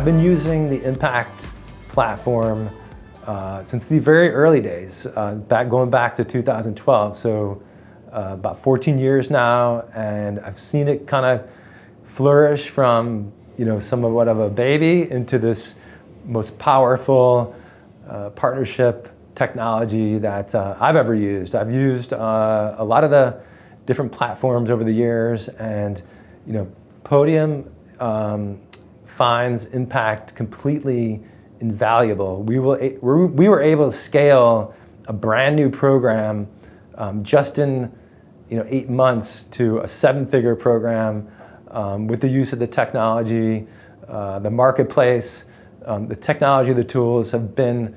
I've been using the Impact platform since the very early days, going back to 2012. So about 14 years now, and I've seen it kind of flourish from somewhat of a baby into this most powerful partnership technology that I've ever used. I've used a lot of the different platforms over the years, and Podium finds Impact completely invaluable. We were able to scale a brand new program just in 8 months to a 7-figure program with the use of the technology, the marketplace, the technology, the tools have been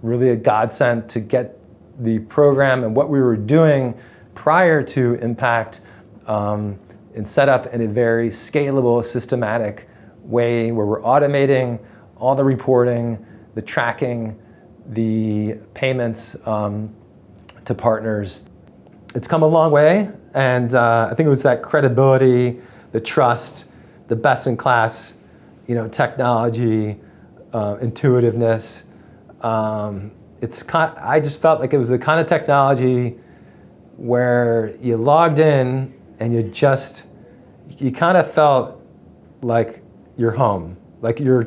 really a godsend to get the program and what we were doing prior to Impact and set up in a very scalable, systematic way where we're automating all the reporting, the tracking, the payments to partners. It's come a long way, and I think it was that credibility, the trust, the best-in-class technology, intuitiveness. I just felt like it was the kind of technology where you logged in and you kind of felt like you're home. Like you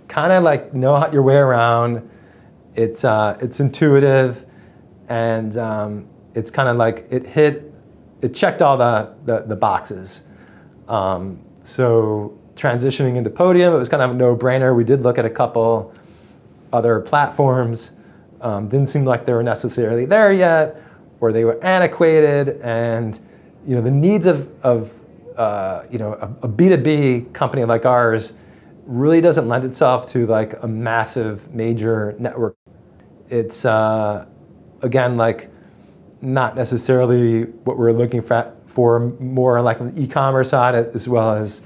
kind of like know your way around. It's intuitive, and it's kind of like it checked all the boxes. So transitioning into Podium, it was kind of a no-brainer. We did look at a couple other platforms. Didn't seem like they were necessarily there yet, or they were antiquated, and the needs of a B2B company like ours really doesn't lend itself to like a massive major network. It's again like not necessarily what we're looking for more like on the e-commerce side, as well as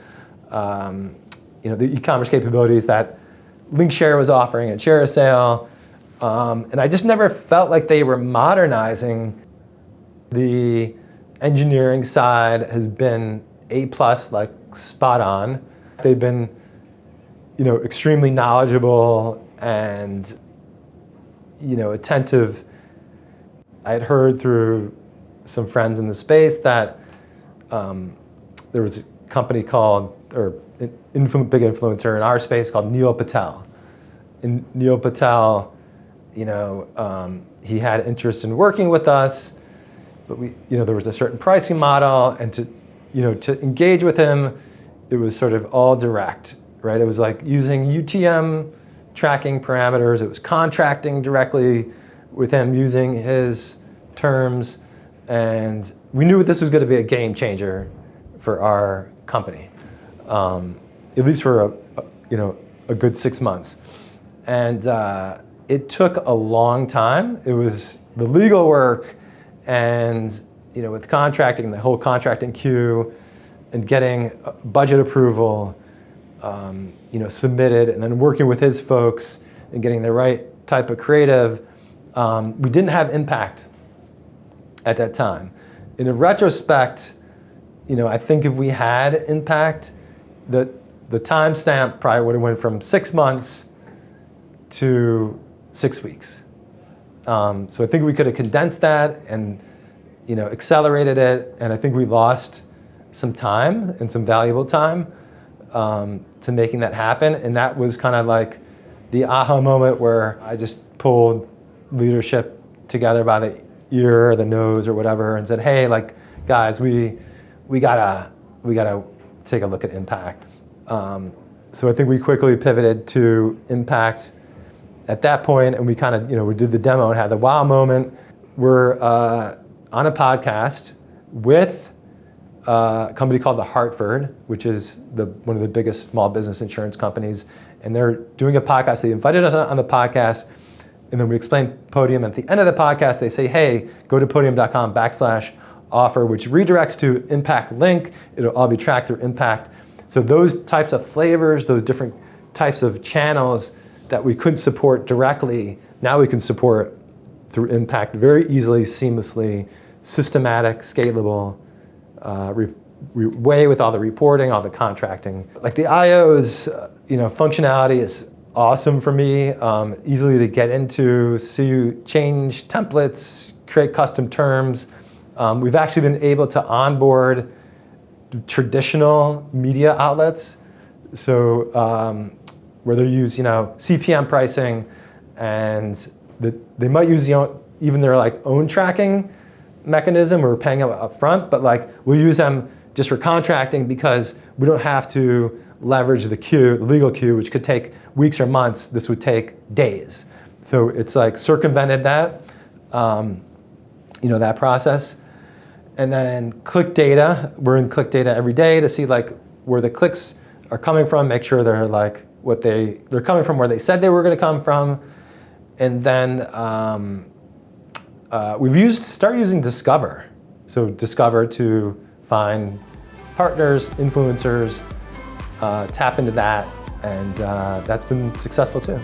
the e-commerce capabilities that LinkShare was offering at ShareASale. And I just never felt like they were modernizing. The engineering side has been A+, like spot on. They've been extremely knowledgeable and attentive. I had heard through some friends in the space that there was a company called, or big influencer in our space called Neil Patel. And Neil Patel, he had interest in working with us, but there was a certain pricing model, and to engage with him, it was sort of all direct, right? It was like using UTM tracking parameters. It was contracting directly with him using his terms, and we knew this was going to be a game changer for our company, at least for a good 6 months. And it took a long time. It was the legal work, and with contracting, the whole contracting queue, and getting budget approval, submitted, and then working with his folks and getting the right type of creative. We didn't have Impact at that time. In retrospect, I think if we had Impact, the timestamp probably would have went from 6 months to 6 weeks. So I think we could have condensed that and accelerated it, and I think we lost some time and some valuable time to making that happen. And that was kind of like the aha moment where I just pulled leadership together by the ear or the nose or whatever and said, hey, like, guys, we gotta take a look at Impact. So I think we quickly pivoted to Impact at that point, and we kind of, we did the demo and had the wow moment. We're on a podcast with a company called The Hartford, which is one of the biggest small business insurance companies, and they're doing a podcast. They invited us on the podcast, and then we explained Podium. At the end of the podcast, they say, hey, go to podium.com/offer, which redirects to Impact link. It'll all be tracked through Impact. So those types of flavors, those different types of channels that we couldn't support directly, now we can support through Impact very easily, seamlessly, systematic, scalable way with all the reporting, all the contracting. Like the IO's, functionality is awesome for me, easily to get into, see, change templates, create custom terms. We've actually been able to onboard traditional media outlets. So where they use, CPM pricing, and they might use even their own tracking mechanism. We're paying them up front, but we'll use them just for contracting because we don't have to leverage the legal queue, which could take weeks or months. This would take days. So it's circumvented that, that process. And then click data, we're in click data every day to see where the clicks are coming from, make sure they're they're coming from where they said they were going to come from. And then we've started using Discover. So Discover to find partners, influencers, tap into that, and that's been successful too.